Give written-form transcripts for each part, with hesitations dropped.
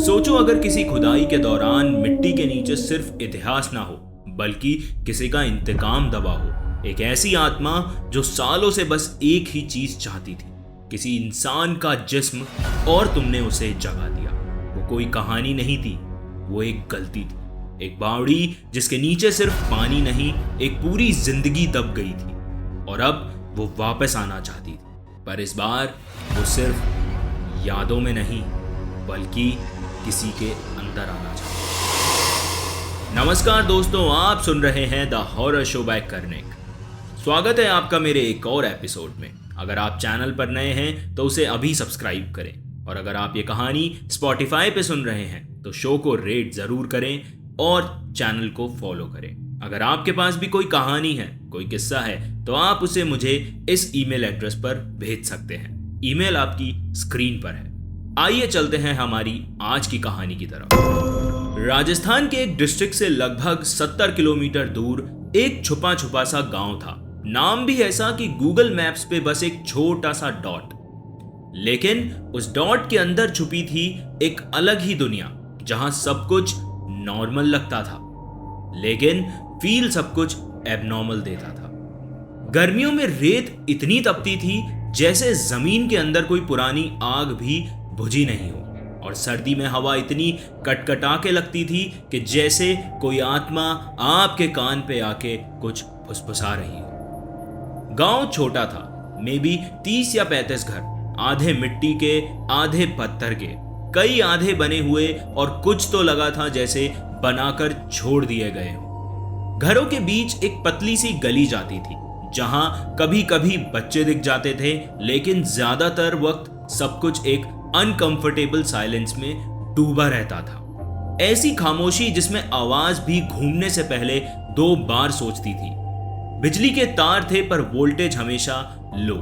सोचो अगर किसी खुदाई के दौरान मिट्टी के नीचे सिर्फ इतिहास ना हो बल्कि किसी का इंतकाम दबा हो, एक ऐसी आत्मा जो सालों से बस एक ही चीज चाहती थी, किसी इंसान का जिस्म, और तुमने उसे जगा दिया। वो कोई कहानी नहीं थी, वो एक गलती थी, एक बावड़ी जिसके नीचे सिर्फ पानी नहीं, एक पूरी जिंदगी दब गई थी और अब वो वापस आना चाहती थी। पर इस बार वो सिर्फ यादों में नहीं बल्कि किसी के अंदर आना चाहती। नमस्कार दोस्तों, आप सुन रहे हैं the horror show by Karnik. स्वागत है आपका मेरे एक और एपिसोड में। अगर आप चैनल पर नए हैं तो उसे अभी सब्सक्राइब करें, और अगर आप ये कहानी स्पॉटिफाई पे सुन रहे हैं तो शो को रेट जरूर करें और चैनल को फॉलो करें। अगर आपके पास भी कोई कहानी है, कोई किस्सा है, तो आप उसे मुझे इस ईमेल एड्रेस पर भेज सकते हैं। ईमेल आपकी स्क्रीन पर है। आइए चलते हैं हमारी आज की कहानी की तरफ। राजस्थान के एक डिस्ट्रिक्ट से लगभग 70 किलोमीटर दूर एक छुपा छुपा सा गांव था। नाम भी ऐसा कि गूगल मैप्स पे बस एक छोटा सा डॉट, लेकिन उस डॉट के अंदर छुपी थी एक अलग ही दुनिया, जहां सब कुछ नॉर्मल लगता था लेकिन फील सब कुछ एबनॉर्मल देता था। गर्मियों में रेत इतनी तपती थी जैसे जमीन के अंदर कोई पुरानी आग भी बुझी नहीं हो, और सर्दी में हवा इतनी कटकटा के लगती थी कि जैसे कोई आत्मा आपके कान पे आके कुछ फुसफुसा रही हो। गांव छोटा था, मे बी 30 या 35 घर, आधे मिट्टी के, आधे पत्थर के, कई आधे बने हुए, और कुछ तो लगा था जैसे बनाकर छोड़ दिए गए हो। घरों के बीच एक पतली सी गली जाती थी जहां कभी कभी बच्चे दिख जाते थे, लेकिन ज्यादातर वक्त सब कुछ एक अनकंफर्टेबल साइलेंस में डूबा रहता था। ऐसी खामोशी जिसमें आवाज भी घूमने से पहले 2 बार सोचती थी। बिजली के तार थे पर वोल्टेज हमेशा लो।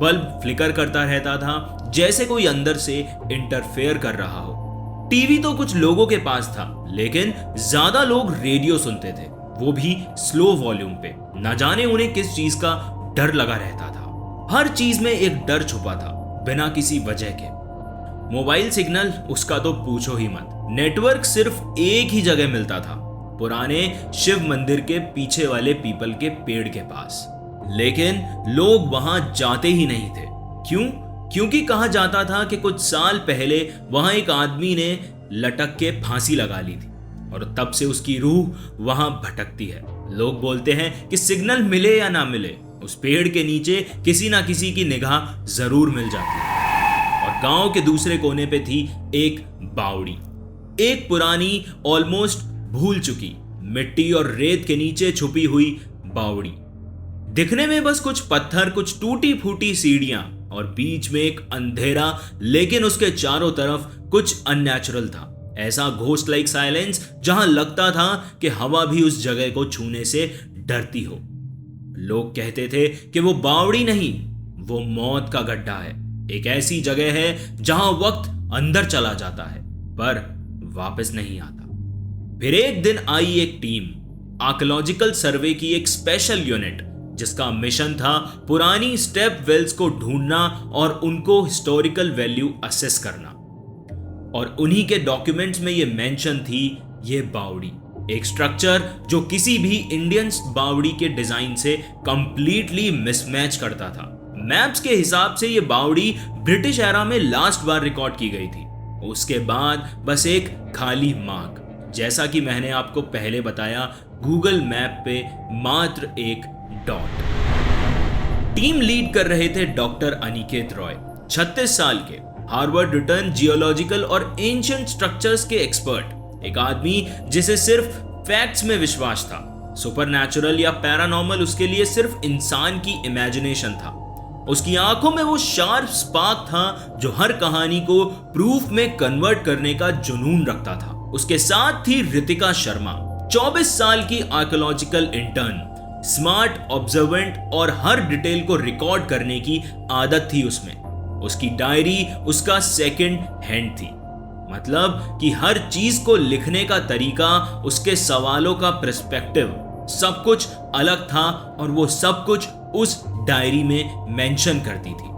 बल्ब फ्लिकर करता रहता था जैसे कोई अंदर से इंटरफेयर कर रहा हो। टीवी तो कुछ लोगों के पास था, लेकिन ज्यादा लोग रेडियो सुनते थे, वो भी स्लो वॉल्यूम पे। न जाने उन्हें किस चीज का डर लगा रहता था। हर चीज में एक डर छुपा था बिना किसी वजह के। मोबाइल सिग्नल उसका तो पूछो ही मत। नेटवर्क सिर्फ एक ही जगह मिलता था, पुराने शिव मंदिर के पीछे वाले पीपल के पेड़ के पास। लेकिन लोग वहां जाते ही नहीं थे। क्यों? क्योंकि कहा जाता था कि कुछ साल पहले वहां एक आदमी ने लटक के फांसी लगा ली थी और तब से उसकी रूह वहां भटकती है। लोग बोलते हैं कि सिग्नल मिले या ना मिले, उस पेड़ के नीचे किसी ना किसी की निगाह जरूर मिल जाती है। और गांव के दूसरे कोने पे थी एक बावड़ी, एक पुरानी, ऑलमोस्ट भूल चुकी, मिट्टी और रेत के नीचे छुपी हुई बावड़ी। दिखने में बस कुछ पत्थर, कुछ टूटी फूटी सीढ़ियां और बीच में एक अंधेरा, लेकिन उसके चारों तरफ कुछ अननेचुरल था। ऐसा घोस्ट लाइक साइलेंस जहां लगता था कि हवा भी उस जगह को छूने से डरती हो। लोग कहते थे कि वो बावड़ी नहीं, वो मौत का गड्ढा है, एक ऐसी जगह है जहां वक्त अंदर चला जाता है पर वापस नहीं आता। फिर एक दिन आई एक टीम, आर्कियोलॉजिकल सर्वे की एक स्पेशल यूनिट, जिसका मिशन था पुरानी स्टेप वेल्स को ढूंढना और उनको हिस्टोरिकल वैल्यू असेस करना। और उन्हीं के डॉक्यूमेंट्स में ये मेंशन थी ये बावड़ी, एक स्ट्रक्चर जो किसी भी इंडियन बावड़ी के डिजाइन से कंप्लीटली मिसमैच करता था। मैप्स के हिसाब से ये बावड़ी ब्रिटिश एरा में लास्ट बार रिकॉर्ड की गई थी, उसके बाद बस एक खाली मार्क। जैसा कि मैंने आपको पहले बताया, गूगल मैप पे मात्र एक डॉट। टीम लीड कर रहे थे डॉक्टर अनिकेत रॉय, 36 साल के, हार्वर्ड रिटर्न जियोलॉजिकल और एंशिएंट स्ट्रक्चर्स के एक्सपर्ट। एक आदमी जिसे सिर्फ फैक्ट्स में विश्वास था, सुपरनैचुरल या पैरानॉर्मल उसके लिए सिर्फ इंसान की इमेजिनेशन था। उसकी आंखों में वो शार्प स्पार्क था जो हर कहानी को प्रूफ में कन्वर्ट करने का जुनून रखता था। उसके साथ थी रितिका शर्मा, 24 साल की आर्कियोलॉजिकल इंटर्न, स्मार्ट, ऑब्जर्वेंट और हर डिटेल को रिकॉर्ड करने की आदत थी उसमें। उसकी डायरी उसका सेकंड हैंड थी, मतलब कि हर चीज को लिखने का तरीका, उसके सवालों का पर्सपेक्टिव, सब कुछ अलग था और वो सब कुछ उस डायरी में मेंशन करती थी।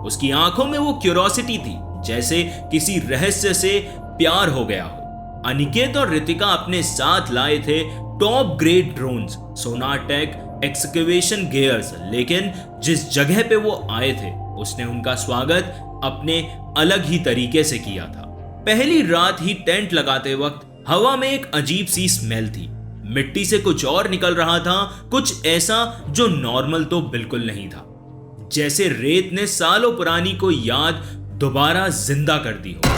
उसकी आंखों में वो क्यूरियोसिटी थी, जैसे किसी रहस्य से प्यार हो गया हो। अनिकेत और रितिका अपने साथ लाए थे top grade drones, sonar tech excavation gears, लेकिन जिस जगह पे वो आए थे उसने उनका स्वागत अपने अलग ही तरीके से किया था। पहली रात ही टेंट लगाते वक्त हवा में एक अजीब सी स्मेल थी। मिट्टी से कुछ और निकल रहा था, कुछ ऐसा जो नॉर्मल तो बिल्कुल नहीं था, जैसे रेत ने सालों पुरानी कोई याद दोबारा जिंदा कर दी हो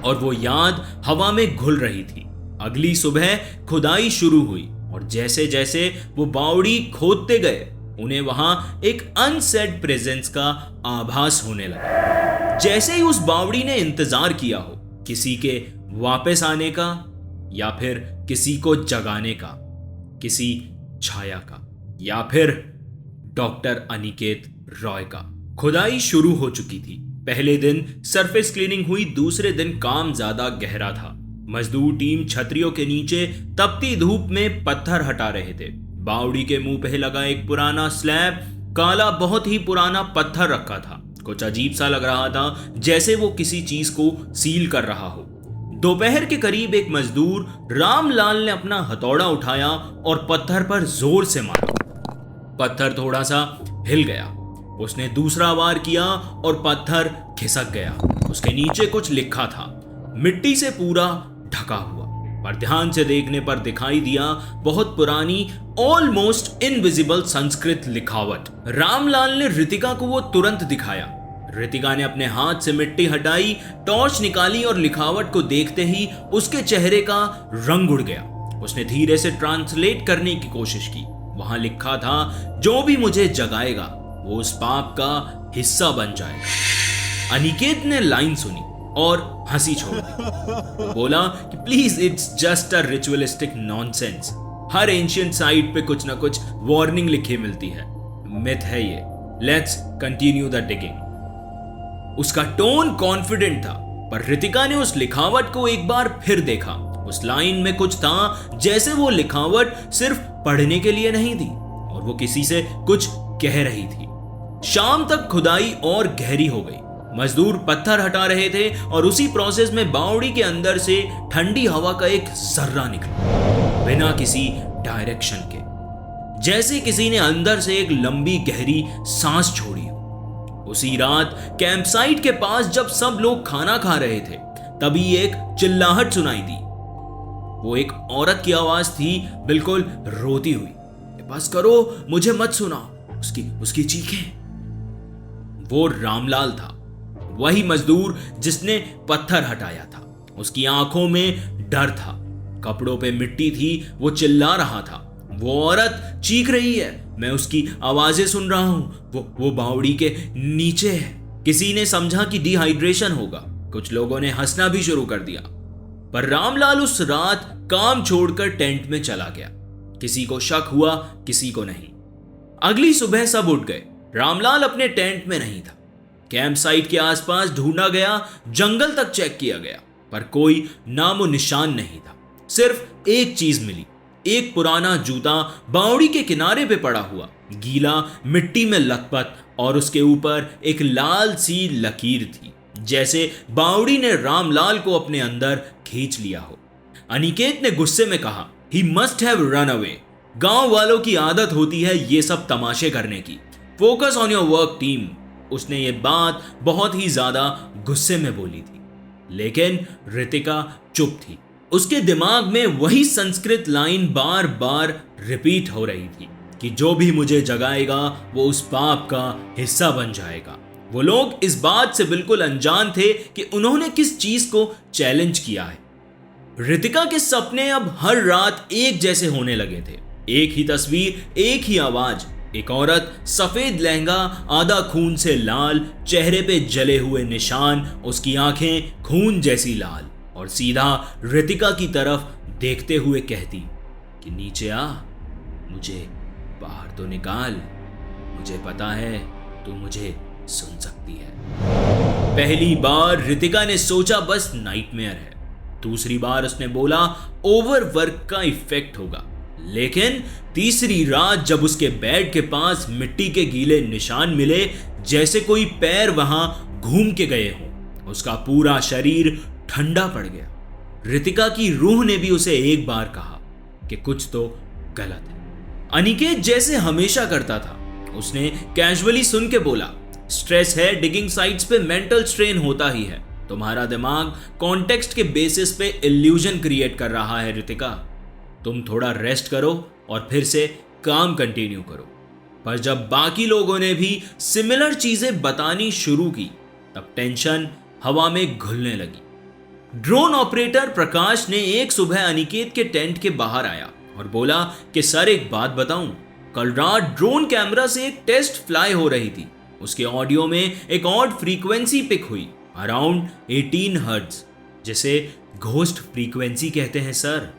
और वो याद हवा में घुल रही थी। अगली सुबह खुदाई शुरू हुई और जैसे जैसे वो बावड़ी खोदते गए उन्हें वहां एक अनसेड प्रेजेंस का आभास होने लगा। जैसे ही उस बावड़ी ने इंतजार किया हो किसी के वापस आने का या फिर किसी को जगाने का, किसी छाया का या फिर डॉक्टर अनिकेत रॉय का। खुदाई शुरू हो चुकी थी। पहले दिन सरफेस क्लीनिंग हुई, दूसरे दिन काम ज्यादा गहरा था। मजदूर टीम छतरियों के नीचे तपती धूप में पत्थर हटा रहे थे। बावड़ी के मुंह पे लगा एक पुराना स्लैब काला बहुत ही पुराना पत्थर रखा था। कुछ अजीब सा लग रहा था, जैसे वो किसी चीज को सील कर रहा हो। दोपहर के करीब एक मजदूर रामलाल ने अपना हथौड़ा उठाया और पत्थर पर जोर से मारा। पत्थर थोड़ा सा हिल गया। उसने दूसरा वार किया और पत्थर खिसक गया। उसके नीचे कुछ लिखा था, मिट्टी से पूरा ढका हुआ, पर ध्यान से देखने पर दिखाई दिया बहुत पुरानी ऑलमोस्ट इनविजिबल संस्कृत लिखावट। रामलाल ने रितिका को वो तुरंत दिखाया। रितिका ने अपने हाथ से मिट्टी हटाई, टॉर्च निकाली और लिखावट को देखते ही उसके चेहरे का रंग उड़ गया। उसने धीरे से ट्रांसलेट करने की कोशिश की। वहां लिखा था, जो भी मुझे जगाएगा वो उस पाप का हिस्सा बन जाएगा। अनिकेत ने लाइन सुनी और हंसी छोड़ दी। बोला कि please it's just a ritualistic nonsense. Her ancient site पे कुछ ना कुछ वार्निंग लिखी मिलती है, मिथ है ये। Let's continue the digging. उसका टोन कॉन्फिडेंट था, पर रितिका ने उस लिखावट को एक बार फिर देखा। उस लाइन में कुछ था, जैसे वो लिखावट सिर्फ पढ़ने के लिए नहीं थी और वो किसी से कुछ कह रही थी। शाम तक खुदाई और गहरी हो गई। मजदूर पत्थर हटा रहे थे और उसी प्रोसेस में बावड़ी के अंदर से ठंडी हवा का एक जर्रा निकला, बिना किसी डायरेक्शन के, जैसे किसी ने अंदर से एक लंबी गहरी सांस छोड़ी हो। उसी रात कैंपसाइट के पास जब सब लोग खाना खा रहे थे, तभी एक चिल्लाहट सुनाई दी। वो एक औरत की आवाज थी, बिल्कुल रोती हुई। बस करो, मुझे मत सुनाओ, उसकी चीखें। वो रामलाल था, वही मजदूर जिसने पत्थर हटाया था। उसकी आंखों में डर था, कपड़ों पे मिट्टी थी, वो चिल्ला रहा था। वो औरत चीख रही है, मैं उसकी आवाजें सुन रहा हूं, वो बावड़ी के नीचे है। किसी ने समझा कि डिहाइड्रेशन होगा। कुछ लोगों ने हंसना भी शुरू कर दिया, पर रामलाल उस रात काम छोड़कर टेंट में चला गया। किसी को शक हुआ, किसी को नहीं। अगली सुबह सब उठ गए। रामलाल अपने टेंट में नहीं था। कैंप साइट के आसपास ढूंढा गया, जंगल तक चेक किया गया, पर कोई नामो निशान नहीं था। सिर्फ एक चीज मिली, एक पुराना जूता बावड़ी के किनारे पे पड़ा हुआ, गीला, मिट्टी में लथपथ, और उसके ऊपर एक लाल सी लकीर थी, जैसे बावड़ी ने रामलाल को अपने अंदर खींच लिया हो। अनिकेत ने गुस्से में कहा, he must have run away. गांव वालों की आदत होती है ये सब तमाशे करने की। Focus on your work team. उसने ये बात बहुत ही ज्यादा गुस्से में बोली थी, लेकिन रितिका चुप थी। उसके दिमाग में वही संस्कृत लाइन बार बार रिपीट हो रही थी कि जो भी मुझे जगाएगा वो उस पाप का हिस्सा बन जाएगा। वो लोग इस बात से बिल्कुल अनजान थे कि उन्होंने किस चीज को चैलेंज किया है। रितिका के सपने अब हर रात एक जैसे होने लगे थे। एक ही तस्वीर, एक ही आवाज। एक औरत, सफेद लहंगा, आधा खून से लाल, चेहरे पे जले हुए निशान, उसकी आंखें खून जैसी लाल, और सीधा रितिका की तरफ देखते हुए कहती कि नीचे आ, मुझे बाहर तो निकाल, मुझे पता है तू मुझे सुन सकती है। पहली बार रितिका ने सोचा बस नाइटमेयर है। दूसरी बार उसने बोला ओवरवर्क का इफेक्ट होगा। लेकिन तीसरी रात जब उसके बेड के पास मिट्टी के गीले निशान मिले, जैसे कोई पैर वहां घूम के गए हों, उसका पूरा शरीर ठंडा पड़ गया। रितिका की रूह ने भी उसे एक बार कहा कि कुछ तो गलत है। अनिकेत जैसे हमेशा करता था, उसने कैजुअली सुन के बोला, स्ट्रेस है, डिगिंग साइट्स पे मेंटल स्ट्रेन होता ही है। तुम्हारा दिमाग कॉन्टेक्स्ट के बेसिस पे इल्यूजन क्रिएट कर रहा है रितिका। तुम थोड़ा रेस्ट करो और फिर से काम कंटिन्यू करो। पर जब बाकी लोगों ने भी सिमिलर चीजें बतानी शुरू की, तब टेंशन हवा में घुलने लगी। ड्रोन ऑपरेटर प्रकाश ने एक सुबह अनिकेत के टेंट के बाहर आया और बोला कि सर एक बात बताऊं, कल रात ड्रोन कैमरा से एक टेस्ट फ्लाई हो रही थी। उसके ऑडियो में एक ऑड फ्रीक्वेंसी पिक हुई, अराउंड 18 हर्ट्ज, जिसे घोस्ट फ्रीक्वेंसी कहते हैं सर।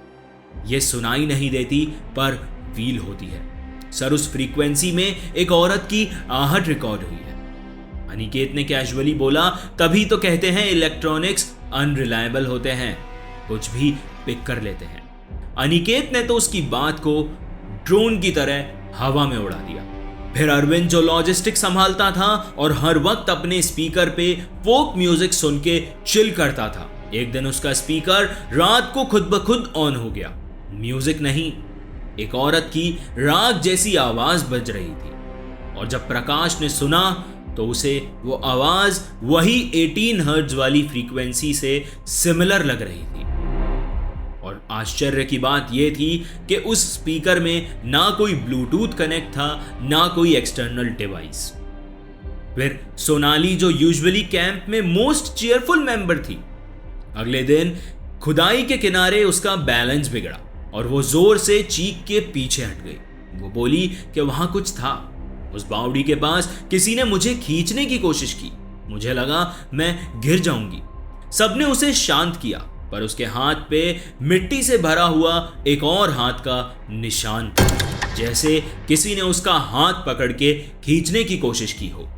यह सुनाई नहीं देती पर फील होती है सर। उस फ्रीक्वेंसी में एक औरत की आहट रिकॉर्ड हुई है। अनिकेत ने कैजुअली बोला, तभी तो कहते हैं इलेक्ट्रॉनिक्स अनरिलायबल होते हैं, कुछ भी पिक कर लेते हैं। अनिकेत ने तो उसकी बात को ड्रोन की तरह हवा में उड़ा दिया। फिर अरविंद जो लॉजिस्टिक संभालता था और हर वक्त अपने स्पीकर पे फोक म्यूजिक सुन के चिल करता था, एक दिन उसका स्पीकर रात को खुद ब खुद ऑन हो गया। म्यूजिक नहीं, एक औरत की राग जैसी आवाज बज रही थी। और जब प्रकाश ने सुना तो उसे वो आवाज वही 18 हर्ट्ज वाली फ्रीक्वेंसी से सिमिलर लग रही थी। और आश्चर्य की बात यह थी कि उस स्पीकर में ना कोई ब्लूटूथ कनेक्ट था, ना कोई एक्सटर्नल डिवाइस। फिर सोनाली जो यूजुअली कैंप में मोस्ट चीयरफुल मेंबर थी, अगले दिन खुदाई के किनारे उसका बैलेंस बिगड़ा और वो जोर से चीख के पीछे हट गई। वो बोली कि वहां कुछ था। उस बावड़ी के पास किसी ने मुझे खींचने की कोशिश की। मुझे लगा मैं गिर जाऊंगी। सबने उसे शांत किया, पर उसके हाथ पे मिट्टी से भरा हुआ एक और हाथ का निशान था, जैसे किसी ने उसका हाथ पकड़ के खींचने की कोशिश की हो।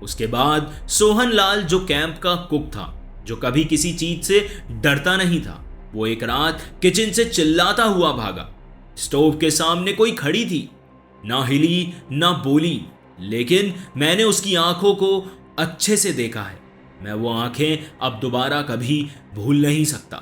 उसके बाद सोहन लाल जो कैंप का कुक था, जो कभी किसी चीज से डरता नहीं था, वो एक रात किचन से चिल्लाता हुआ भागा। स्टोव के सामने कोई खड़ी थी, ना हिली ना बोली, लेकिन मैंने उसकी आंखों को अच्छे से देखा है। मैं वो आंखें अब दोबारा कभी भूल नहीं सकता।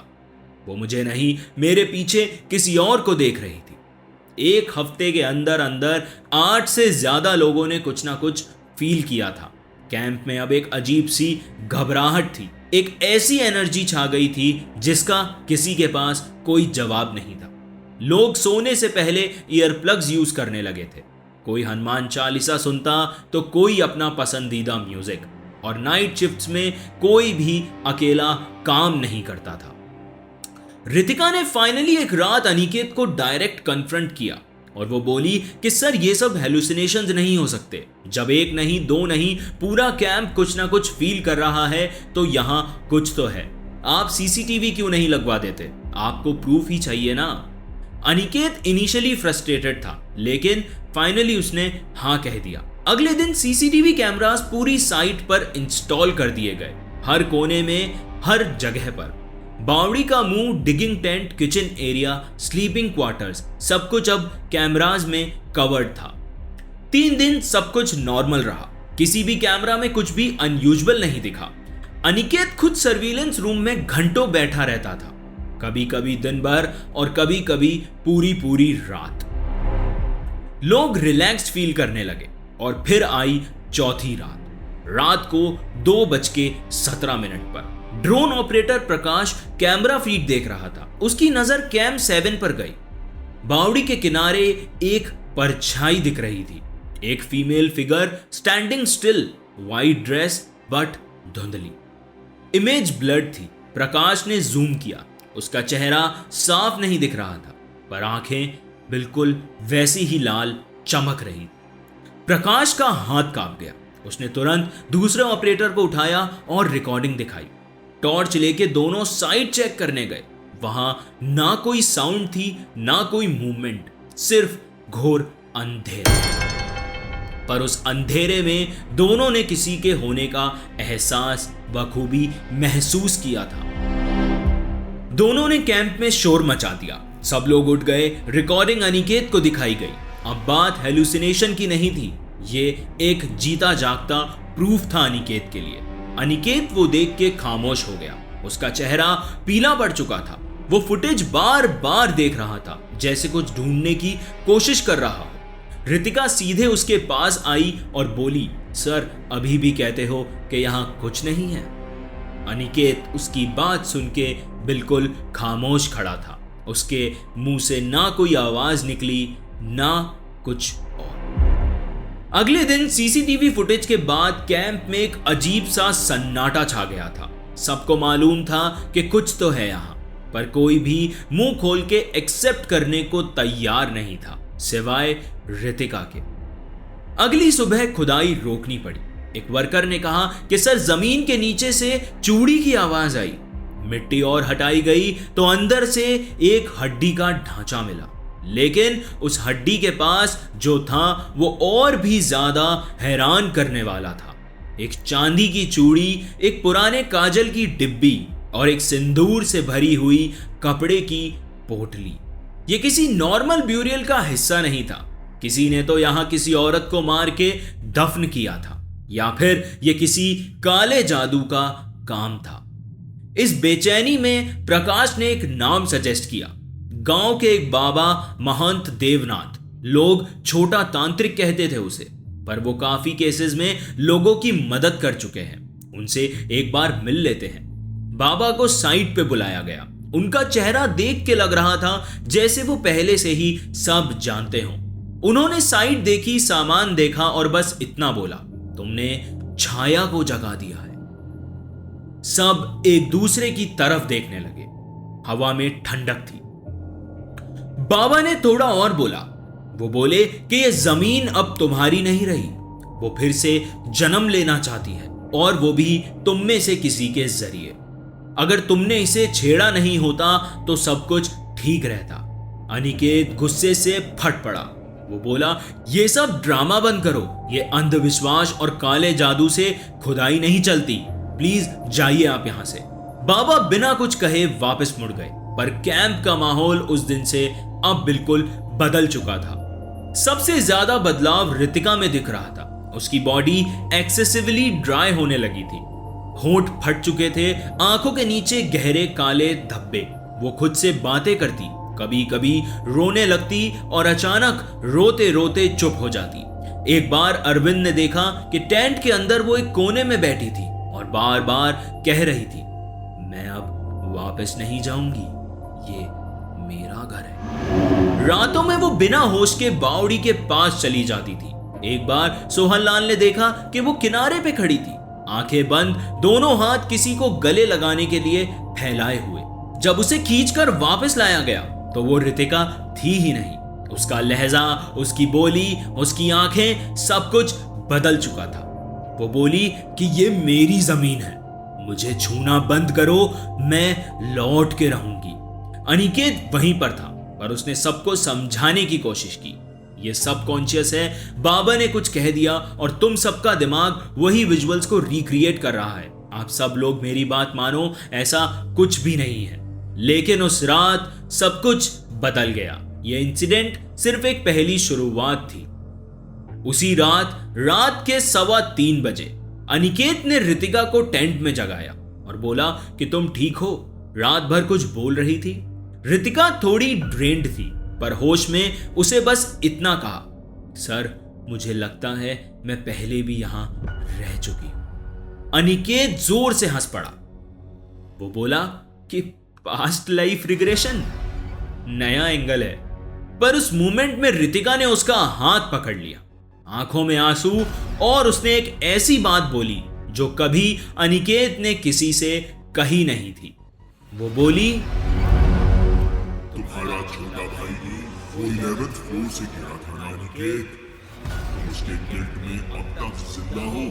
वो मुझे नहीं, मेरे पीछे किसी और को देख रही थी। एक हफ्ते के अंदर अंदर 8 से ज्यादा लोगों ने कुछ ना कुछ फील किया था। कैंप में अब एक अजीब सी घबराहट थी, एक ऐसी एनर्जी छा गई थी जिसका किसी के पास कोई जवाब नहीं था। लोग सोने से पहले ईयर प्लग्स यूज करने लगे थे। कोई हनुमान चालीसा सुनता तो कोई अपना पसंदीदा म्यूजिक, और नाइट शिफ्ट्स में कोई भी अकेला काम नहीं करता था। रितिका ने फाइनली एक रात अनिकेत को डायरेक्ट कन्फ्रंट किया और वो बोली कि सर ये सब हेलुसिनेशंस नहीं हो सकते। जब एक नहीं दो नहीं पूरा कैंप कुछ ना कुछ फील कर रहा है तो यहां कुछ तो है। आप सीसीटीवी क्यों नहीं लगवा देते? आपको प्रूफ ही चाहिए ना। अनिकेत इनिशियली फ्रस्ट्रेटेड था, लेकिन फाइनली उसने हाँ कह दिया। अगले दिन सीसीटीवी कैमरास पूरी साइट पर इंस्टॉल कर दिए गए, हर कोने में, हर जगह पर। बावड़ी का मुंह, digging tent, kitchen area, sleeping quarters, सब कुछ अब कैमराज में कवर्ड था। 3 दिन सब कुछ नॉर्मल रहा। किसी भी कैमरा में कुछ भी अनयूजुअल नहीं दिखा। अनिकेत खुद सर्विलेंस रूम में घंटों बैठा रहता था, कभी कभी दिन भर और कभी कभी पूरी रात। लोग रिलैक्स्ड फील करने लगे और फिर आई चौथी रात को 2:17 पर। ड्रोन ऑपरेटर प्रकाश कैमरा फीड देख रहा था। उसकी नजर कैम 7 पर गई। बावड़ी के किनारे एक परछाई दिख रही थी, एक female figure standing still, white dress but धुंधली। इमेज ब्लर्ड थी। प्रकाश ने जूम किया। उसका चेहरा साफ नहीं दिख रहा था, पर आंखें बिल्कुल वैसी ही लाल चमक रही। प्रकाश का हाथ कांप गया। उसने तुरंत दूसरे ऑपरेटर को उठाया और रिकॉर्डिंग दिखाई। टॉर्च लेके दोनों साइड चेक करने गए। वहां ना कोई साउंड थी, ना कोई मूवमेंट, सिर्फ घोर अंधेरा। पर उस अंधेरे में दोनों ने किसी के होने का एहसास बखूबी महसूस किया था। दोनों ने कैंप में शोर मचा दिया। सब लोग उठ गए। रिकॉर्डिंग अनिकेत को दिखाई गई। अब बात हेलुसिनेशन की नहीं थी, ये एक जीता जागता प्रूफ था अनिकेत के लिए। अनिकेत वो देख के खामोश हो गया। उसका चेहरा पीला पड़ चुका था। वो फुटेज बार बार देख रहा था, जैसे कुछ ढूंढने की कोशिश कर रहा हो। रितिका सीधे उसके पास आई और बोली, सर अभी भी कहते हो कि यहाँ कुछ नहीं है? अनिकेत उसकी बात सुन के बिल्कुल खामोश खड़ा था। उसके मुंह से ना कोई आवाज निकली, ना कुछ और। अगले दिन सीसीटीवी फुटेज के बाद कैंप में एक अजीब सा सन्नाटा छा गया था। सबको मालूम था कि कुछ तो है यहाँ, पर कोई भी मुंह खोल के एक्सेप्ट करने को तैयार नहीं था, सिवाय रितिका के। अगली सुबह खुदाई रोकनी पड़ी। एक वर्कर ने कहा कि सर जमीन के नीचे से चूड़ी की आवाज आई। मिट्टी और हटाई गई तो अंदर से एक हड्डी का ढांचा मिला, लेकिन उस हड्डी के पास जो था वो और भी ज्यादा हैरान करने वाला था। एक चांदी की चूड़ी, एक पुराने काजल की डिब्बी और एक सिंदूर से भरी हुई कपड़े की पोटली। ये किसी नॉर्मल ब्यूरियल का हिस्सा नहीं था। किसी ने तो यहां किसी औरत को मार के दफन किया था, या फिर ये किसी काले जादू का काम था। इस बेचैनी में प्रकाश ने एक नाम सजेस्ट किया। गांव के एक बाबा महंत देवनाथ, लोग छोटा तांत्रिक कहते थे उसे, पर वो काफी केसेस में लोगों की मदद कर चुके हैं। उनसे एक बार मिल लेते हैं। बाबा को साइट पे बुलाया गया। उनका चेहरा देख के लग रहा था जैसे वो पहले से ही सब जानते हों। उन्होंने साइट देखी, सामान देखा और बस इतना बोला, तुमने छाया को जगा दिया है। सब एक दूसरे की तरफ देखने लगे। हवा में ठंडक थी। बाबा ने थोड़ा और बोला। वो बोले कि ये जमीन अब तुम्हारी नहीं रही, वो फिर से जन्म लेना चाहती है, और वो भी तुम में से किसी के जरिए। अगर तुमने इसे छेड़ा नहीं होता तो सब कुछ ठीक रहता। अनिकेत गुस्से से फट पड़ा। वो बोला, ये सब ड्रामा बंद करो। ये अंधविश्वास और काले जादू से खुदाई नहीं चलती। प्लीज जाइए आप यहां से। बाबा बिना कुछ कहे वापस मुड़ गए, पर कैंप का माहौल उस दिन से अब बिल्कुल बदल चुका था। सबसे ज्यादा बदलाव रितिका में दिख रहा था। उसकी बॉडी एक्सेसिवली ड्राई होने लगी थी। होंठ फट चुके थे, आंखों के नीचे गहरे काले धब्बे। वो खुद से बातें करती, कभी कभी रोने लगती और अचानक रोते रोते चुप हो जाती। एक बार अरविंद ने देखा कि टेंट के अंदर वो एक कोने में बैठी थी और बार बार कह रही थी, मैं अब वापस नहीं जाऊंगी, ये मेरा घर है। रातों में वो बिना होश के बावड़ी के पास चली जाती थी। एक बार सोहनलाल ने देखा कि वो किनारे पे खड़ी थी, आंखें बंद, दोनों हाथ किसी को गले लगाने के लिए फैलाए हुए। जब उसे खींचकर वापस लाया गया तो वो रितिका थी ही नहीं। उसका लहजा, उसकी बोली, उसकी आंखें, सब कुछ बदल चुका था। वो बोली कि ये मेरी जमीन है, मुझे छूना बंद करो, मैं लौट के रहूंगी। अनिकेत वहीं पर था, पर उसने सबको समझाने की कोशिश की। ये सबकॉन्शियस है, बाबा ने कुछ कह दिया और तुम सबका दिमाग वही विजुअल्स को रिक्रिएट कर रहा है। आप सब लोग मेरी बात मानो, ऐसा कुछ भी नहीं है। लेकिन उस रात सब कुछ बदल गया। यह इंसिडेंट सिर्फ एक पहली शुरुआत थी। उसी रात के 3:15 बजे अनिकेत ने रितिका को टेंट में जगाया और बोला कि तुम ठीक हो? रात भर कुछ बोल रही थी। रितिका थोड़ी ड्रेन्ड थी, पर होश में उसे बस इतना कहा, सर मुझे लगता है मैं पहले भी यहां रह चुकी हूं। अनिकेत जोर से हंस पड़ा। वो बोला कि पास्ट लाइफ रिग्रेशन, नया एंगल है। पर उस मोमेंट में रितिका ने उसका हाथ पकड़ लिया, आंखों में आंसू, और उसने एक ऐसी बात बोली जो कभी अनिकेत ने किसी से कही नहीं थी। वो बोली, तुम्हारा छोटा भाई भी वो 11th फ्लोर से गिरा था ना अनिकेत, तुम उसके गिल्ट में अब तक जिंदा हो।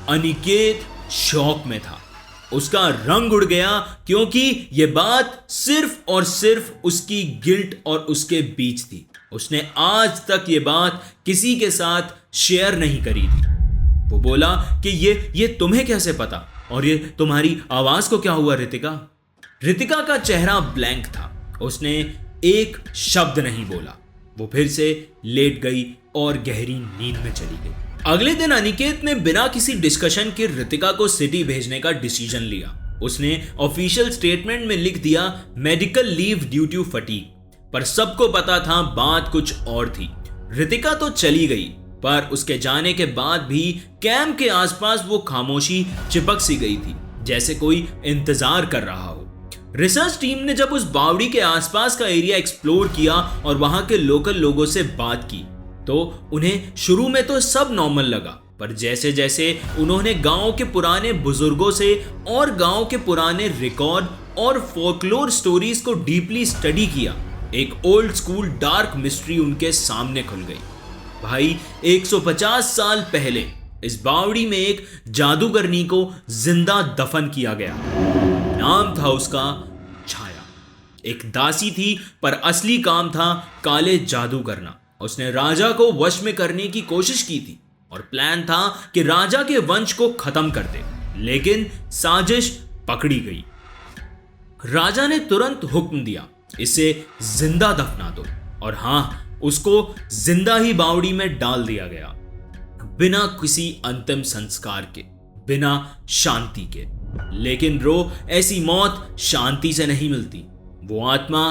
अनिकेत शॉक में था। उसका रंग उड़ गया, क्योंकि यह बात सिर्फ और सिर्फ उसकी गिल्ट और उसके बीच थी। उसने आज तक ये बात किसी के साथ शेयर नहीं करी थी। वो बोला कि ये तुम्हें कैसे पता, और ये तुम्हारी आवाज को क्या हुआ रितिका? रितिका का चेहरा ब्लैंक था। उसने एक शब्द नहीं बोला। वो फिर से लेट गई और गहरी नींद में चली गई। अगले दिन अनिकेत ने बिना किसी डिस्कशन के रितिका को सिटी भेजने का डिसीजन लिया। उसने ऑफिशियल स्टेटमेंट में लिख दिया medical leave due to fatigue, पर सबको पता था बात कुछ और थी। रितिका तो चली गई, पर उसके जाने के बाद भी कैंप के आसपास वो खामोशी चिपक सी गई थी, जैसे कोई इंतजार कर रहा हो। रिसर्च टीम ने जब उस बावड़ी के आसपास का एरिया एक्सप्लोर किया और वहां के लोकल लोगों से बात की, तो उन्हें शुरू में तो सब नॉर्मल लगा, पर जैसे जैसे उन्होंने गांव के पुराने बुजुर्गों से और गांव के पुराने रिकॉर्ड और फोकलोर स्टोरीज को डीपली स्टडी किया, एक ओल्ड स्कूल डार्क मिस्ट्री उनके सामने खुल गई। भाई 150 साल पहले इस बावड़ी में एक जादूगरनी को जिंदा दफन किया गया। नाम था उसका छाया। एक दासी थी, पर असली काम था काले जादू करना। उसने राजा को वश में करने की कोशिश की थी और प्लान था कि राजा के वंश को खत्म कर दे, लेकिन साजिश पकड़ी गई। राजा ने तुरंत हुक्म दिया, इसे जिंदा दफना दो, और हां, उसको जिंदा ही बावड़ी में डाल दिया गया, बिना किसी अंतिम संस्कार के, बिना शांति के। लेकिन ऐसी मौत शांति से नहीं मिलती। वो आत्मा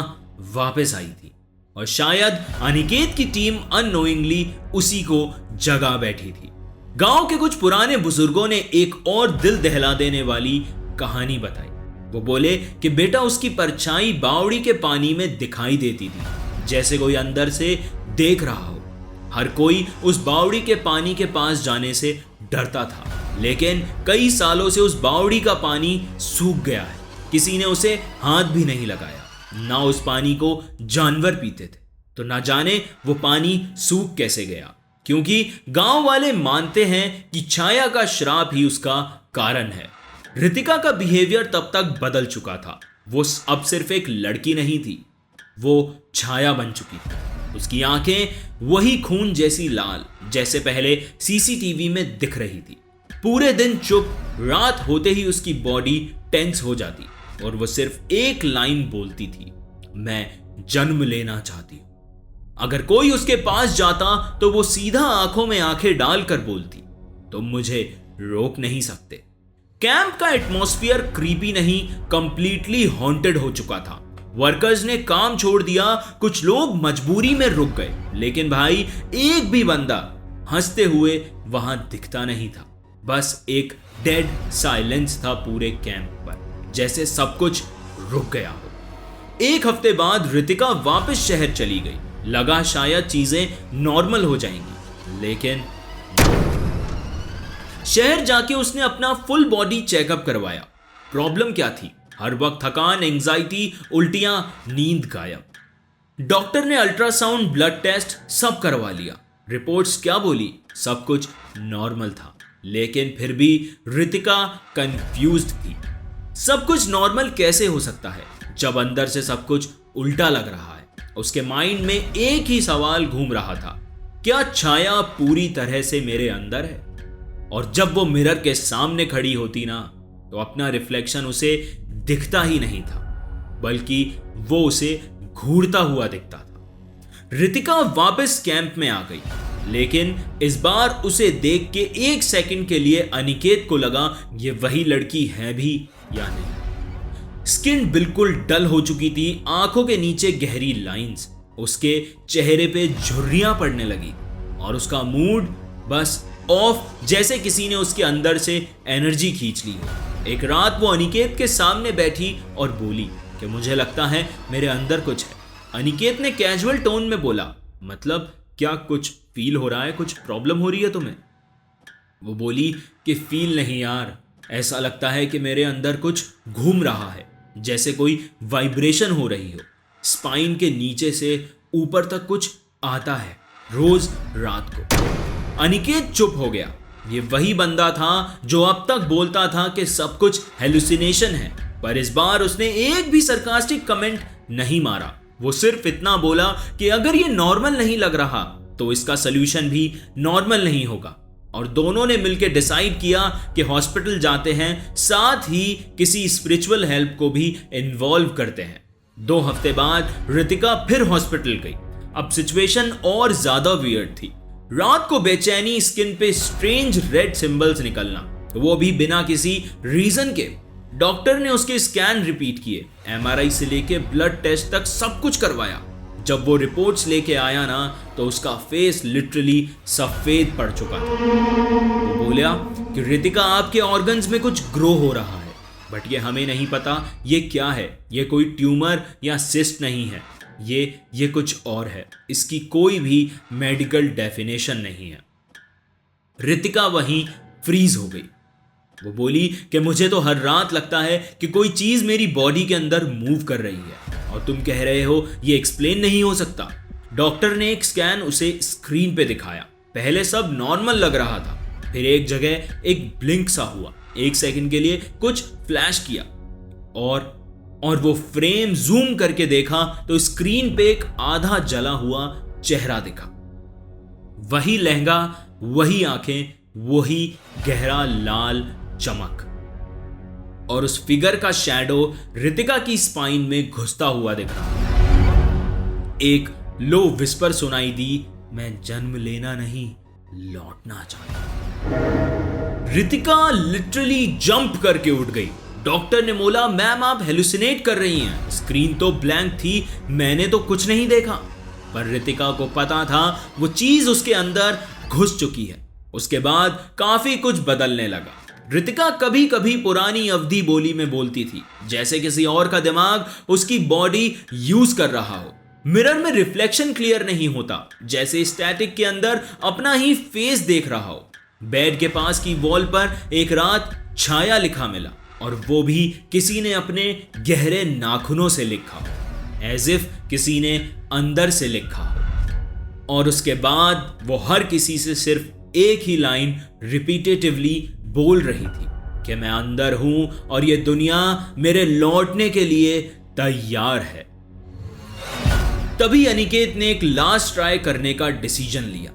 वापस आई थी और शायद अनिकेत की टीम अननोइंगली उसी को जगा बैठी थी। गांव के कुछ पुराने बुजुर्गों ने एक और दिल दहला देने वाली कहानी बताई। वो बोले कि बेटा, उसकी परछाई बावड़ी के पानी में दिखाई देती थी, जैसे कोई अंदर से देख रहा हो। हर कोई उस बावड़ी के पानी के पास जाने से डरता था, लेकिन कई सालों से उस बावड़ी का पानी सूख गया है। किसी ने उसे हाथ भी नहीं लगाया। ना उस पानी को जानवर पीते थे, तो ना जाने वो पानी सूख कैसे गया, क्योंकि गांव वाले मानते हैं कि छाया का श्राप ही उसका कारण है। रितिका का बिहेवियर तब तक बदल चुका था। वो अब सिर्फ एक लड़की नहीं थी, वो छाया बन चुकी थी। उसकी आंखें वही खून जैसी लाल, जैसे पहले सीसीटीवी में दिख रही थी। पूरे दिन चुप, रात होते ही उसकी बॉडी टेंस हो जाती और वो सिर्फ एक लाइन बोलती थी, मैं जन्म लेना चाहती हूं। अगर कोई उसके पास जाता तो वो सीधा आंखों में आंखें डालकर बोलती, तुम मुझे रोक नहीं सकते। कैंप का एटमॉस्फेयर क्रीपी नहीं, कंप्लीटली हॉन्टेड हो चुका था। वर्कर्स ने काम छोड़ दिया, कुछ लोग मजबूरी में रुक गए, लेकिन भाई एक भी बंदा हंसते हुए वहां दिखता नहीं था। बस एक डेड साइलेंस था पूरे कैंप पर, जैसे सब कुछ रुक गया हो। एक हफ्ते बाद रितिका वापस शहर चली गई। लगा शायद चीजें नॉर्मल हो जाएंगी, लेकिन शहर जाके उसने अपना फुल बॉडी चेकअप करवाया। प्रॉब्लम क्या थी? हर वक्त थकान, एंजाइटी, उल्टियां, नींद गायब। डॉक्टर ने अल्ट्रासाउंड, ब्लड टेस्ट सब करवा लिया। रिपोर्ट्स क्या बोली? सब कुछ नॉर्मल था, लेकिन फिर भी रितिका कंफ्यूज्ड थी। सब कुछ नॉर्मल कैसे हो सकता है जब अंदर से सब कुछ उल्टा लग रहा है? उसके माइंड में एक ही सवाल घूम रहा था, क्या छाया पूरी तरह से मेरे अंदर है? और जब वो मिरर के सामने खड़ी होती ना, तो अपना रिफ्लेक्शन उसे दिखता ही नहीं था, बल्कि वो उसे घूरता हुआ दिखता था। रितिका वापस कैंप में आ गई, लेकिन इस बार उसे देख के एक सेकंड के लिए अनिकेत को लगा ये वही लड़की है भी या नहीं। स्किन बिल्कुल डल हो चुकी थी, आंखों के नीचे गहरी लाइंस, उसके चेहरे पे झुर्रियां पड़ने लगी और उसका मूड बस ऑफ, जैसे किसी ने उसके अंदर से एनर्जी खींच ली हो। एक रात वो अनिकेत के सामने बैठी और बोली कि मुझे लगता है मेरे अंदर कुछ है। अनिकेत ने कैजुअल टोन में बोला, मतलब क्या कुछ फील हो रहा है? कुछ प्रॉब्लम हो रही है तुम्हें? वो बोली कि फील नहीं यार, ऐसा लगता है कि मेरे अंदर कुछ घूम रहा है, जैसे कोई वाइब्रेशन हो रही हो। स्पाइन के नीचे से ऊपर तक कुछ आता है रोज रात को। अनिकेत चुप हो गया। ये वही बंदा था जो अब तक बोलता था कि सब कुछ हेलुसिनेशन है, पर इस बार उसने एक भी सरकास्टिक कमेंट नहीं मारा। वो सिर्फ इतना बोला कि अगर ये नॉर्मल नहीं लग रहा तो इसका सलूशन भी नॉर्मल नहीं होगा। और दोनों ने मिलकर डिसाइड किया कि हॉस्पिटल जाते हैं, साथ ही किसी स्पिरिचुअल हेल्प को भी इन्वॉल्व करते हैं। 2 हफ्ते बाद रितिका फिर हॉस्पिटल गई। अब सिचुएशन और ज्यादा वियर्ड थी। रात को बेचैनी, स्किन पे स्ट्रेंज रेड सिंबल्स निकलना, वो भी बिना किसी रीजन के। डॉक्टर ने उसके स्कैन रिपीट किए, एमआरआई से लेके ब्लड टेस्ट तक सब कुछ करवाया। जब वो रिपोर्ट्स लेके आया ना, तो उसका फेस लिटरली सफेद पड़ चुका था। वो बोला कि रितिका, आपके ऑर्गन्स में कुछ ग्रो हो रहा है, बट ये हमें नहीं पता ये क्या है। ये कोई ट्यूमर या सिस्ट नहीं है, ये कुछ और है। इसकी कोई भी मेडिकल डेफिनेशन नहीं है। रितिका वहीं फ्रीज हो गई। वो बोली कि मुझे तो हर रात लगता है कि कोई चीज मेरी बॉडी के अंदर मूव कर रही है, और तुम कह रहे हो ये एक्सप्लेन नहीं हो सकता। डॉक्टर ने एक स्कैन उसे स्क्रीन पे दिखाया। पहले सब नॉर्मल लग रहा था, फिर एक जगह एक ब्लिंक सा हुआ, 1 सेकंड के लिए कुछ फ्लैश किया, और वो फ्रेम जूम करके देखा तो स्क्रीन पे एक आधा जला हुआ चेहरा दिखा। वही लहंगा, वही आंखें, वही गहरा लाल चमक, और उस फिगर का शैडो रितिका की स्पाइन में घुसता हुआ दिख रहा। एक लो विस्पर सुनाई दी, मैं जन्म लेना नहीं, लौटना चाहता। रितिका लिटरली जंप करके उठ गई। डॉक्टर ने बोला, मैम आप हेलुसिनेट कर रही हैं, स्क्रीन तो ब्लैंक थी, मैंने तो कुछ नहीं देखा। पर रितिका को पता था वो चीज उसके अंदर घुस चुकी है। उसके बाद काफी कुछ बदलने लगा। रितिका कभी कभी पुरानी अवधि बोली में बोलती थी, जैसे किसी और का दिमाग उसकी बॉडी यूज कर रहा हो। मिरर में रिफ्लेक्शन क्लियर नहीं होता, जैसे स्टैटिक के अंदर अपना ही फेस देख रहा हो। बेड के पास की वॉल पर एक रात छाया लिखा मिला, और वो भी किसी ने अपने गहरे नाखूनों से लिखा हो, एज इफ किसी ने अंदर से लिखा हो। और उसके बाद वो हर किसी से सिर्फ एक ही लाइन रिपीटेटिवली बोल रही थी कि मैं अंदर हूं और ये दुनिया मेरे लौटने के लिए तैयार है। तभी अनिकेत ने एक लास्ट ट्राई करने का डिसीजन लिया।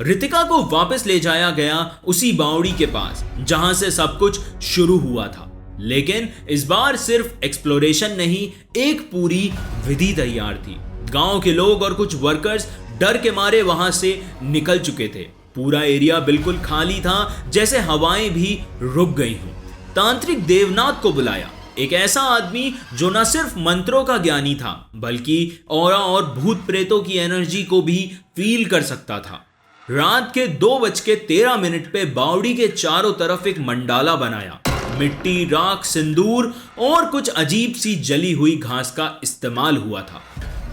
रितिका को वापस ले जाया गया उसी बावड़ी के पास जहां से सब कुछ शुरू हुआ था, लेकिन इस बार सिर्फ एक्सप्लोरेशन नहीं, एक पूरी विधि तैयार थी। गांव के लोग और कुछ वर्कर्स डर के मारे वहां से निकल चुके थे। पूरा एरिया बिल्कुल खाली था, जैसे हवाएं भी रुक गई हों। तांत्रिक देवनाथ को बुलाया, एक ऐसा आदमी जो न सिर्फ मंत्रों का ज्ञानी था, बल्कि ऑरा और भूत प्रेतों की एनर्जी को भी फील कर सकता था। रात के 2:13 पे बावड़ी के चारों तरफ एक मंडाला बनाया। मिट्टी, राख, सिंदूर और कुछ अजीब सी जली हुई घास का इस्तेमाल हुआ था।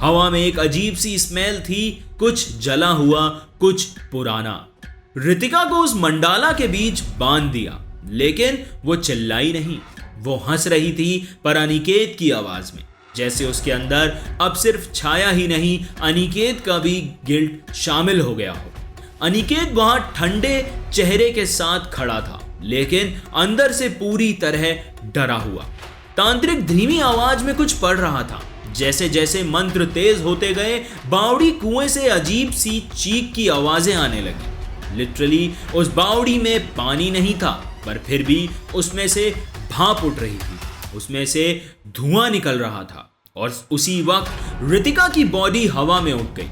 हवा में एक अजीब सी स्मेल थी, कुछ जला हुआ, कुछ पुराना। रितिका को उस मंडाला के बीच बांध दिया, लेकिन वो चिल्लाई नहीं। वो हंस रही थी, पर अनिकेत की आवाज में, जैसे उसके अंदर अब सिर्फ छाया ही नहीं, अनिकेत का भी गिल्ट शामिल हो गया हो। अनिकेत वहां ठंडे चेहरे के साथ खड़ा था, लेकिन अंदर से पूरी तरह डरा हुआ। तांत्रिक धीमी आवाज में कुछ पढ़ रहा था। जैसे जैसे मंत्र तेज होते गए, बावड़ी कुएं से अजीब सी चीख की आवाजें आने लगी। लिटरली उस बावड़ी में पानी नहीं था, पर फिर भी उसमें से भाप उठ रही थी, उसमें से धुआं निकल रहा था। और उसी वक्त रितिका की बॉडी हवा में उठ गई।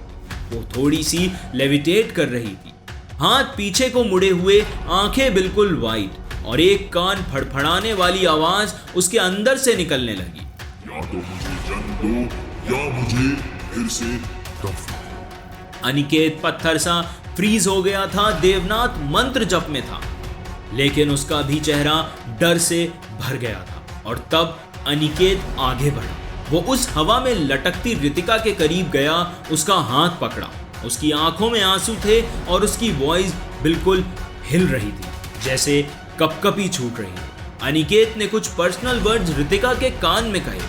वो थोड़ी सी लेविटेट कर रही थी, हाथ पीछे को मुड़े हुए, आंखें बिल्कुल वाइट, और एक कान फड़फड़ाने वाली आवाज उसके अंदर से निकलने लगी, या तो मुझे जन्म दो या मुझे फिर से दफन। अनिकेत पत्थर सा फ्रीज हो गया था। देवनाथ मंत्र जप में था, लेकिन उसका भी चेहरा डर से भर गया था। और तब अनिकेत आगे बढ़ा। वो उस हवा में लटकती रितिका के करीब गया, उसका हाथ पकड़ा। उसकी आंखों में आंसू थे और उसकी वॉइस बिल्कुल हिल रही थी, जैसे कपकपी छूट रही हो। अनिकेत ने कुछ पर्सनल वर्ड्स रितिका के कान में कहे।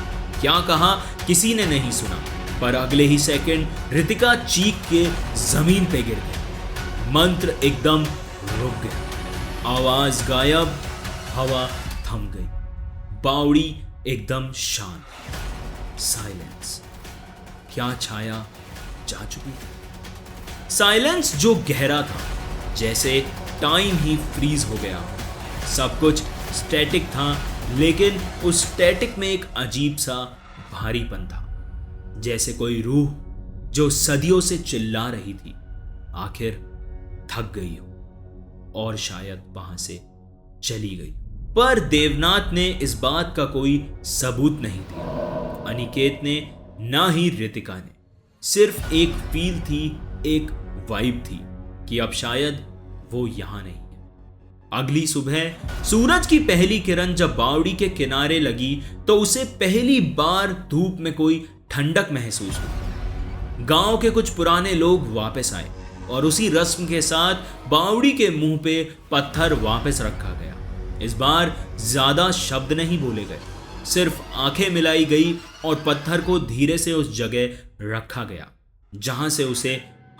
क्या कहा किसी ने नहीं सुना, पर अगले ही सेकंड रितिका चीख के जमीन पे गिर गई। मंत्र एकदम रुक गया, आवाज गायब, हवा थम गई, बावड़ी एकदम शांत, साइलेंस। क्या छाया जा चुकी थी? साइलेंस जो गहरा था, जैसे टाइम ही फ्रीज हो गया। सब कुछ स्टैटिक था, लेकिन उस स्टैटिक में एक अजीब सा भारीपन था, जैसे कोई रूह जो सदियों से चिल्ला रही थी, आखिर थक गई हो और शायद वहां से चली गई। पर देवनाथ ने इस बात का कोई सबूत नहीं दिया। अनिकेत ने, ना ही रितिका ने। सिर्फ एक फील थी, एक वाइब थी कि अब शायद वो यहां नहीं है। अगली सुबह सूरज की पहली किरण जब बावड़ी के किनारे लगी तो उसे पहली बार धूप में कोई ठंडक महसूस हुई। गांव के कुछ पुराने लोग वापस आए और उसी रस्म के साथ बावड़ी के मुंह पे पत्थर वापस रखा गया। इस बार ज्यादा शब्द नहीं बोले गए, सिर्फ आंखें मिलाई गई और पत्थर को धीरे से उस जगह रखा गया जहां से उसे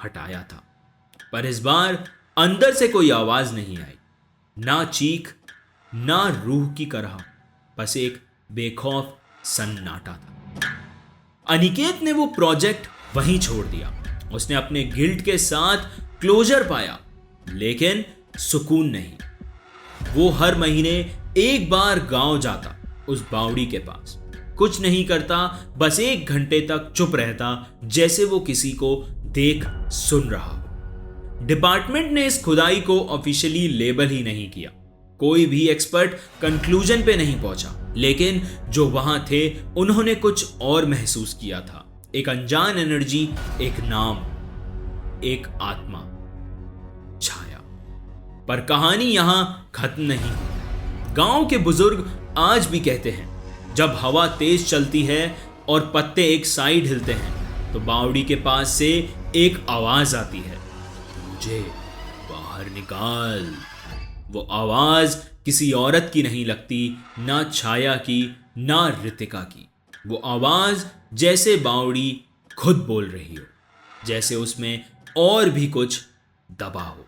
हटाया था। पर इस बार अंदर से कोई आवाज नहीं आई, ना चीख, ना रूह की करहा, बस एक बेखौफ सन्नाटा था। अनिकेत ने वो प्रोजेक्ट वहीं छोड़ दिया। उसने अपने गिल्ड के साथ क्लोजर पाया, लेकिन सुकून नहीं। वो हर महीने एक बार गांव जाता, उस बावड़ी के पास, कुछ नहीं करता, बस 1 घंटे तक चुप रहता, जैसे वो किसी को देख सुन रहा हो। डिपार्टमेंट ने इस खुदाई को ऑफिशियली लेबल ही नहीं किया, कोई भी एक्सपर्ट कंक्लूजन पे नहीं पहुंचा, लेकिन जो वहां थे उन्होंने कुछ और महसूस किया था। एक अनजान एनर्जी, एक नाम, एक आत्मा, छाया। पर कहानी यहां खत्म नहीं हुई। गांव के बुजुर्ग आज भी कहते हैं, जब हवा तेज चलती है और पत्ते एक साइड हिलते हैं तो बावड़ी के पास से एक आवाज आती है, मुझे बाहर निकाल। वो आवाज किसी औरत की नहीं लगती, ना छाया की, ना रितिका की। वो आवाज जैसे बावड़ी खुद बोल रही हो, जैसे उसमें और भी कुछ दबा हो।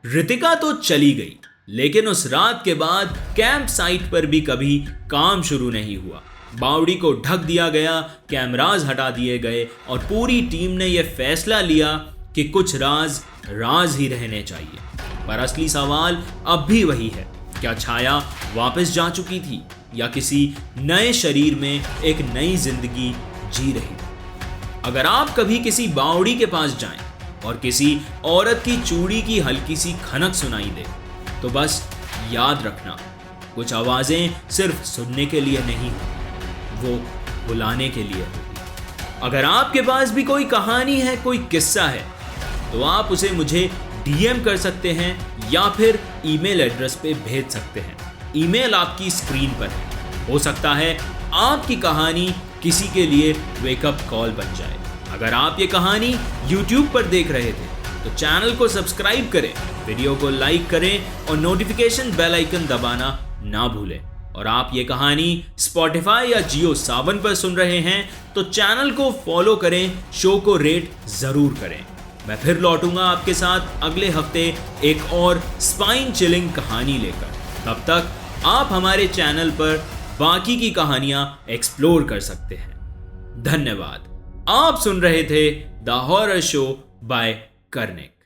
रितिका तो चली गई, लेकिन उस रात के बाद कैंप साइट पर भी कभी काम शुरू नहीं हुआ। बावड़ी को ढक दिया गया, कैमरास हटा दिए गए और पूरी टीम ने यह फैसला लिया कि कुछ राज राज ही रहने चाहिए। पर असली सवाल अब भी वही है, क्या छाया वापस जा चुकी थी या किसी नए शरीर में एक नई जिंदगी जी रही थी? अगर आप कभी किसी बावड़ी के पास जाएं और किसी औरत की चूड़ी की हल्की सी खनक सुनाई दे, तो बस याद रखना, कुछ आवाजें सिर्फ सुनने के लिए नहीं, वो बुलाने के लिए होती। अगर आपके पास भी कोई कहानी है, कोई किस्सा है, तो आप उसे मुझे डीएम कर सकते हैं या फिर ईमेल एड्रेस पे भेज सकते हैं। ईमेल आपकी स्क्रीन पर है। हो सकता है आपकी कहानी किसी के लिए वेकअप कॉल बन जाए। अगर आप ये कहानी YouTube पर देख रहे थे तो चैनल को सब्सक्राइब करें, वीडियो को लाइक करें और नोटिफिकेशन बेल आइकन दबाना ना भूलें। और आप ये कहानी Spotify या जियो सावन पर सुन रहे हैं तो चैनल को फॉलो करें, शो को रेट जरूर करें। मैं फिर लौटूंगा आपके साथ अगले हफ्ते एक और स्पाइन चिलिंग कहानी लेकर। तब तक आप हमारे चैनल पर बाकी की कहानियां एक्सप्लोर कर सकते हैं। धन्यवाद। आप सुन रहे थे the horror show by Kernig.